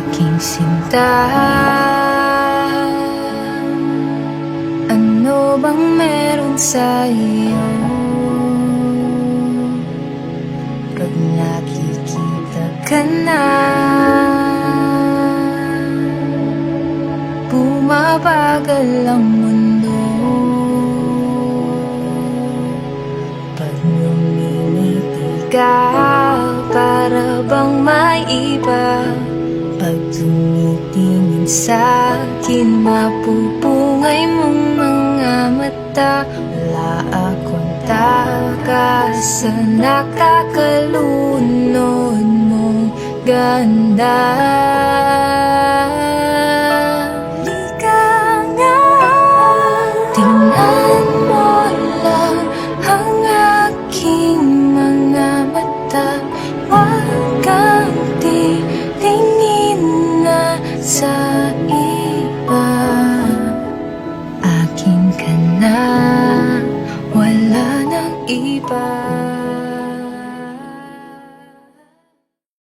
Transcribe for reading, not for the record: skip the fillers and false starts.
aking sinta. Ano bang meron sa iyo? Pag nakikita ka na, bumabagal ang mundo. Pag ngumingiti ka, para bang may iba. Pag tumitingin sa'kin, mapupungay mong mga mata. Wala akong takas sa nakakalunod mong ganda. Halika nga, tingnan mo lang ang aking mga mata. Huwag kang titingin na sa iba. Akin ka na, wala nang iba.